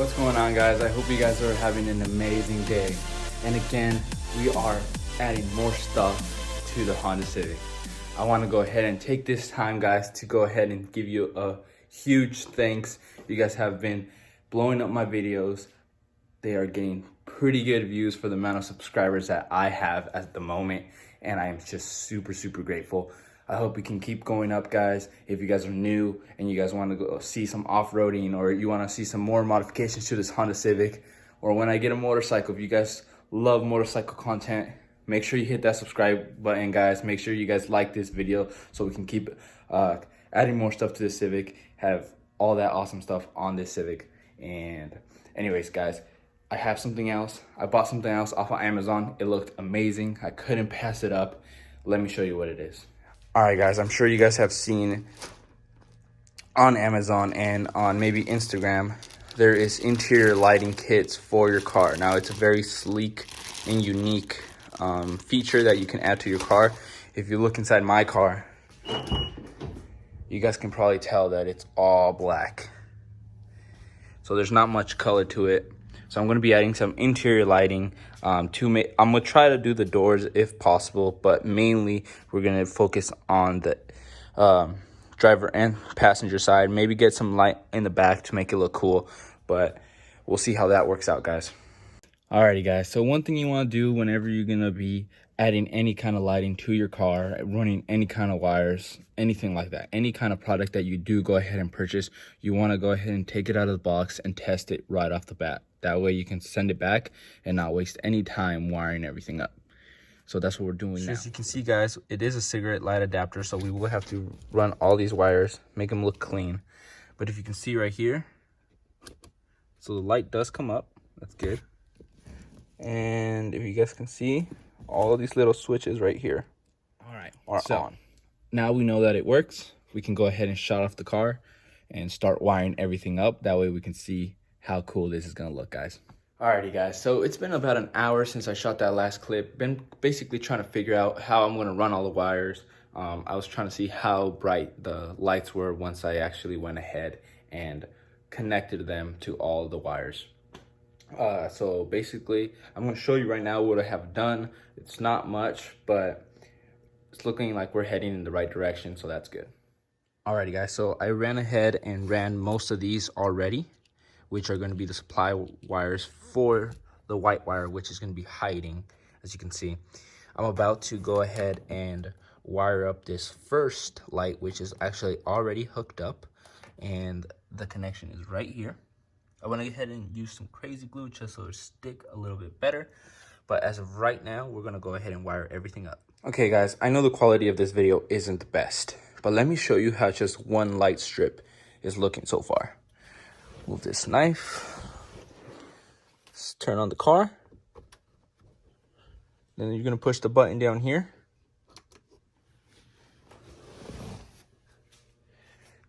What's going on, guys? I hope you guys are having an amazing day. And again, we are adding more stuff to the Honda Civic. I want to go ahead and take this time, guys, to go ahead and give you a huge thanks. You guys have been blowing up my videos. They are getting pretty good views for the amount of subscribers that I have at the moment, and I am just super grateful. I hope we can keep going up, guys. If you guys are new and you guys want to go see some off-roading, or you want to see some more modifications to this Honda Civic, or when I get a motorcycle, if you guys love motorcycle content, make sure you hit that subscribe button, guys. Make sure you guys like this video so we can keep adding more stuff to the Civic, have all that awesome stuff on this Civic. And anyways, guys, I have something else. I bought something else off of Amazon. It looked amazing. I couldn't pass it up. Let me show you what it is. All right, guys, I'm sure you guys have seen on Amazon and on maybe Instagram, there is interior lighting kits for your car. Now, it's a very sleek and unique feature that you can add to your car. If you look inside my car, you guys can probably tell that it's all black. So there's not much color to it. So I'm going to be adding some interior lighting I'm going to try to do the doors if possible, but mainly we're going to focus on the driver and passenger side. Maybe get some light in the back to make it look cool, but we'll see how that works out, guys. Alrighty, guys, so one thing you want to do whenever you're going to be adding any kind of lighting to your car, running any kind of wires, anything like that, any kind of product that you do go ahead and purchase, you want to go ahead and take it out of the box and test it right off the bat. That way you can send it back and not waste any time wiring everything up. So that's what we're doing now. As you can see, guys, it is a cigarette light adapter, so we will have to run all these wires, make them look clean. But if you can see right here, so the light does come up. That's good. And if you guys can see, all of these little switches right here are on. Now we know that it works. We can go ahead and shut off the car and start wiring everything up. That way we can see how cool this is gonna look, guys. Alrighty, guys, so it's been about an hour since I shot that last clip. Been basically trying to figure out how I'm gonna run all the wires. I was trying to see how bright the lights were once I actually went ahead and connected them to all the wires. So basically, I'm gonna show you right now what I have done. It's not much, but it's looking like we're heading in the right direction, so that's good. Alrighty, guys, so I ran ahead and ran most of these already, which are going to be the supply wires for the white wire, which is going to be hiding, as you can see. I'm about to go ahead and wire up this first light, which is actually already hooked up, and the connection is right here. I want to go ahead and use some crazy glue just so it'll stick a little bit better, but as of right now, we're going to go ahead and wire everything up. Okay, guys, I know the quality of this video isn't the best, but let me show you how just one light strip is looking so far. Move this knife. Let's turn on the car. Then you're going to push the button down here.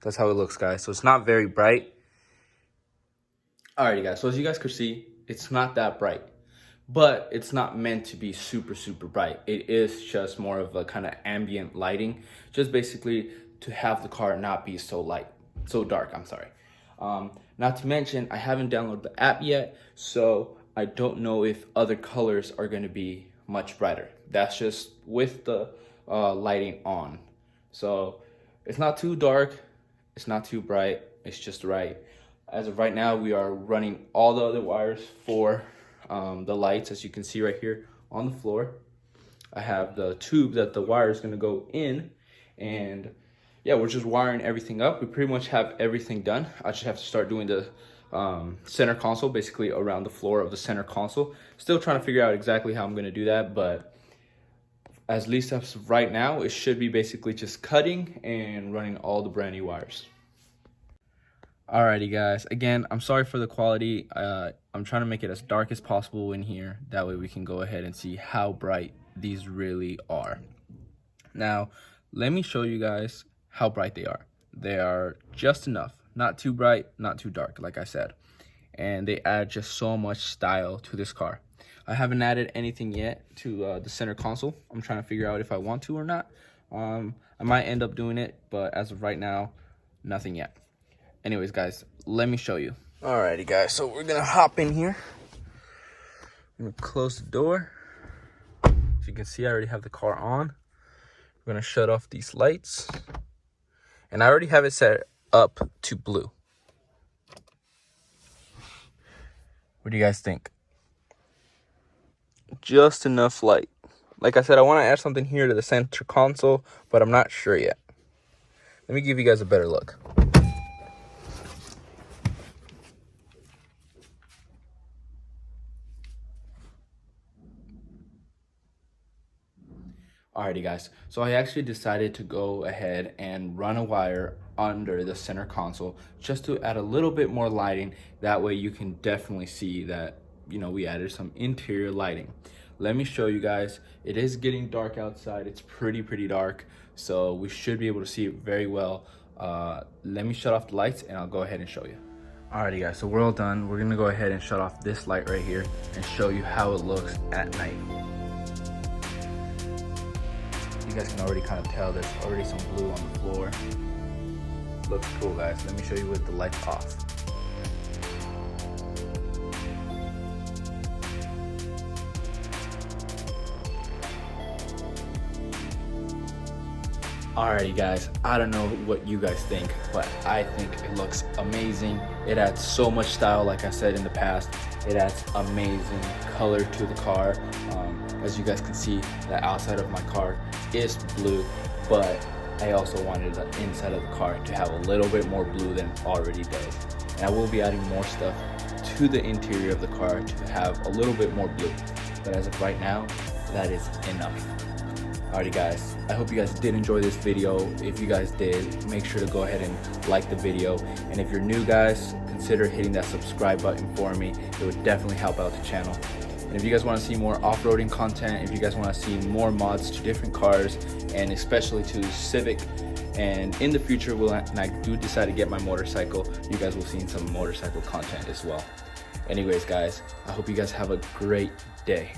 That's how it looks, guys. So it's not very bright. Alrighty, guys. So as you guys can see, it's not that bright. But it's not meant to be super bright. It is just more of a kind of ambient lighting. Just basically to have the car not be so dark, I'm sorry. Not to mention, I haven't downloaded the app yet, so I don't know if other colors are going to be much brighter. That's just with the lighting on. So it's not too dark, it's not too bright, it's just right. As of right now, we are running all the other wires for the lights, as you can see right here on the floor. I have the tube that the wire is going to go in, and yeah, we're just wiring everything up. We pretty much have everything done. I just have to start doing the center console, basically around the floor of the center console. Still trying to figure out exactly how I'm going to do that, but at least as of right now, it should be basically just cutting and running all the brand new wires. Alrighty, guys. Again, I'm sorry for the quality. I'm trying to make it as dark as possible in here. That way we can go ahead and see how bright these really are. Now, let me show you guys how bright they are. They are just enough, not too bright, not too dark, like I said, and they add just so much style to this car. I haven't added anything yet to the center console. I'm trying to figure out if I want to or not. I might end up doing it, but as of right now, nothing yet. Anyways, guys, let me show you. Alrighty guys, so we're gonna hop in here. I'm gonna close the door. As you can see, I already have the car on. We're gonna shut off these lights. And I already have it set up to blue. What do you guys think? Just enough light. Like I said, I want to add something here to the center console, but I'm not sure yet. Let me give you guys a better look. Alrighty guys, so I actually decided to go ahead and run a wire under the center console just to add a little bit more lighting. That way you can definitely see that, you know, we added some interior lighting. Let me show you guys. It is getting dark outside. It's pretty dark, so we should be able to see it very well. Let me shut off the lights and I'll go ahead and show you. Alrighty guys, so we're all done. We're gonna go ahead and shut off this light right here and show you how it looks at night. You guys can already kind of tell there's already some blue on the floor. Looks cool guys. Let me show you with the lights off. Alrighty guys, I don't know what you guys think, but I think it looks amazing. It adds so much style, like I said in the past. It adds amazing color to the car. As you guys can see, the outside of my car is blue, but I also wanted the inside of the car to have a little bit more blue than it already does. And I will be adding more stuff to the interior of the car to have a little bit more blue. But as of right now, that is enough. Alrighty guys, I hope you guys did enjoy this video. If you guys did, make sure to go ahead and like the video. And if you're new guys, consider hitting that subscribe button for me. It would definitely help out the channel. And if you guys want to see more off-roading content, if you guys want to see more mods to different cars, and especially to Civic, and in the future, when I do decide to get my motorcycle, you guys will see some motorcycle content as well. Anyways guys, I hope you guys have a great day.